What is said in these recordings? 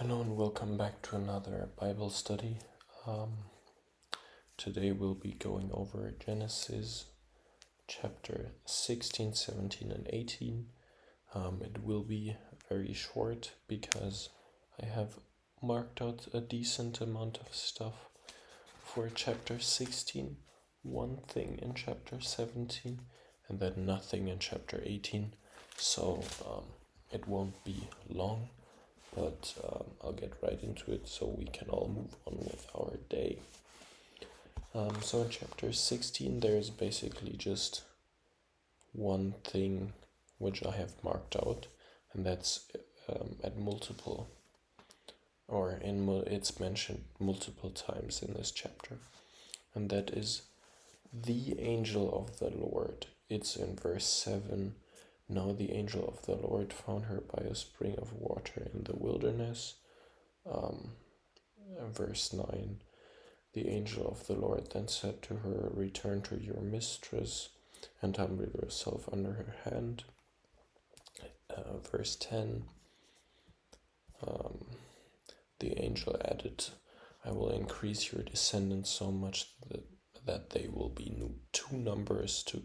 Hello and welcome back to another Bible study. Um, Today we'll be going over Genesis chapter 16, 17, and 18. It will be very short because I have marked out a decent amount of stuff for chapter 16, one thing in chapter 17, and then nothing in chapter 18. So it won't be long. But I'll get right into it so we can all move on with our day. So in chapter 16, there's basically just one thing which I have marked out, and that's at multiple, or it's mentioned multiple times in this chapter, and that is the angel of the Lord. It's in verse 7. Now the angel of the Lord found her by a spring of water in the wilderness. Verse 9. The angel of the Lord then said to her, "Return to your mistress and humble yourself under her hand." Verse 10. The angel added, "I will increase your descendants so much that they will be too numerous to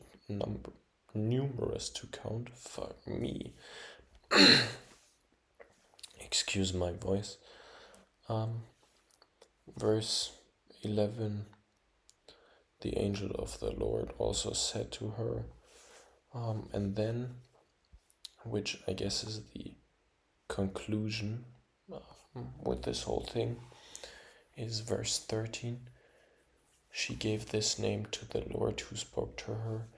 count." Fuck me. Excuse my voice. Verse 11. The angel of the Lord also said to her, and then, which I guess is the conclusion with this whole thing, is verse 13. She gave this name to the Lord who spoke to her,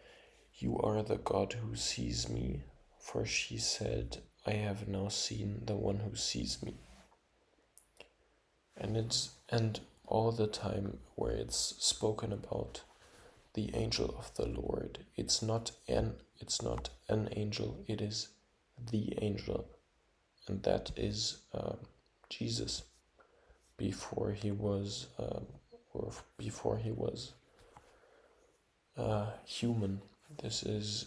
"You are the God who sees me," for she said, "I have now seen the one who sees me." And all the time where it's spoken about the angel of the Lord, it's not an angel, it is the angel, and that is Jesus before he was human. This is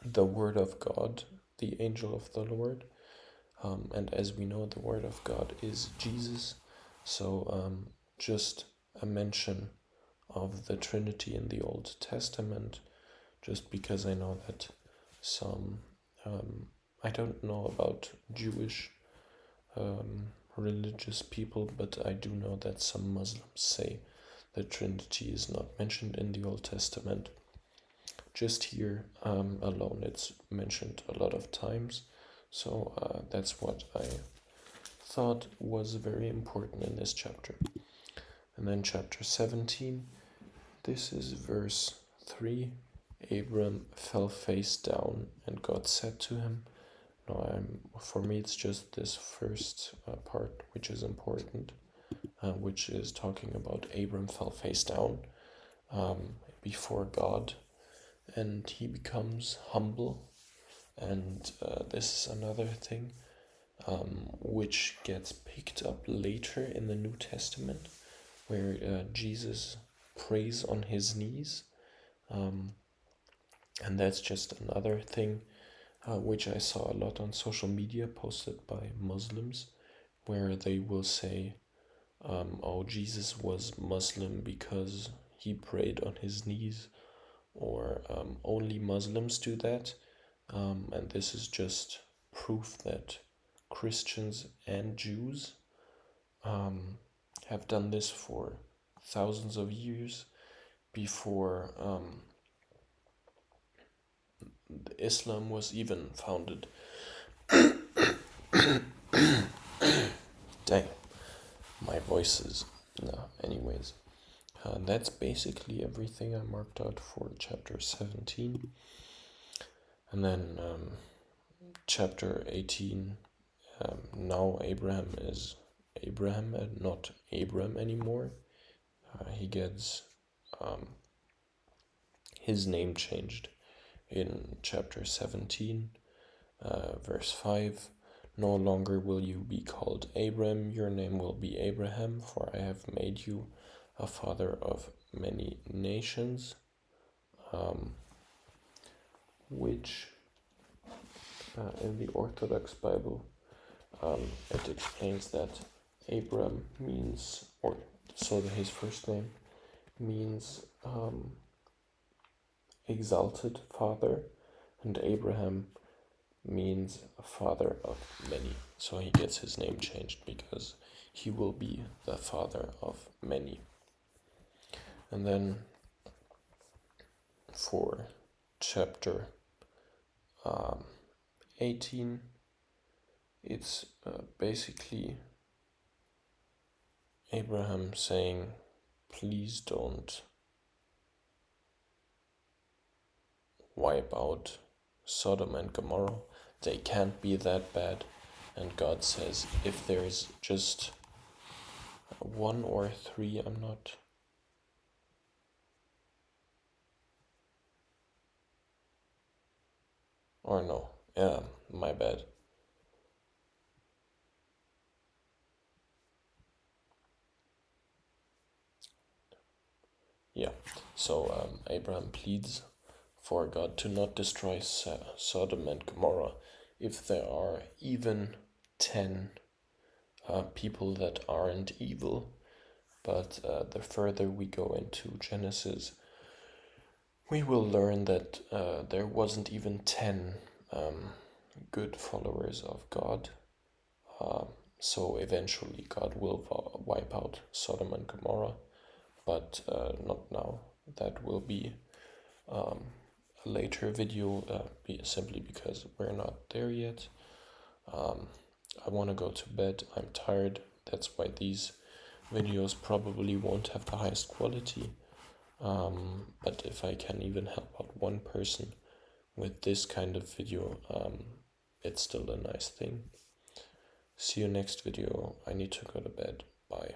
the Word of God, the angel of the Lord, and as we know, the Word of God is Jesus. So just a mention of the Trinity in the Old Testament, just because I know that some, I don't know about Jewish religious people, but I do know that some Muslims say the Trinity is not mentioned in the Old Testament. Just here alone it's mentioned a lot of times, so that's what I thought was very important in this chapter. And then chapter 17, this is verse 3. Abram fell face down, and God said to him. No, for me it's just this first part which is important, which is talking about Abram fell face down before God, and he becomes humble. And this is another thing which gets picked up later in the New Testament, where Jesus prays on his knees, and that's just another thing which I saw a lot on social media posted by Muslims, where they will say, "Oh, Jesus was Muslim because he prayed on his knees," or only Muslims do that, and this is just proof that Christians and Jews have done this for thousands of years before Islam was even founded. Dang, my voice is... No, anyways. That's basically everything I marked out for chapter 17. And then chapter 18, now Abraham is Abraham and not Abram anymore. He gets his name changed in chapter 17, verse 5. "No longer will you be called Abram, your name will be Abraham, for I have made you a father of many nations," which in the Orthodox Bible it explains that Abram means, or so his first name means exalted father, and Abraham means father of many. So he gets his name changed because he will be the father of many. And then for chapter 18, it's basically Abraham saying, please don't wipe out Sodom and Gomorrah. They can't be that bad. And God says, if there's just 1 or 3, I'm not. Or no, yeah, my bad. Yeah, so Abraham pleads for God to not destroy Sodom and Gomorrah if there are even 10 people that aren't evil. But the further we go into Genesis, we will learn that there wasn't even 10 good followers of God. So eventually God will wipe out Sodom and Gomorrah, but not now. That will be a later video, simply because we're not there yet. I want to go to bed. I'm tired. That's why these videos probably won't have the highest quality. But if I can even help out one person with this kind of video, it's still a nice thing. See you next video. I need to go to bed. Bye.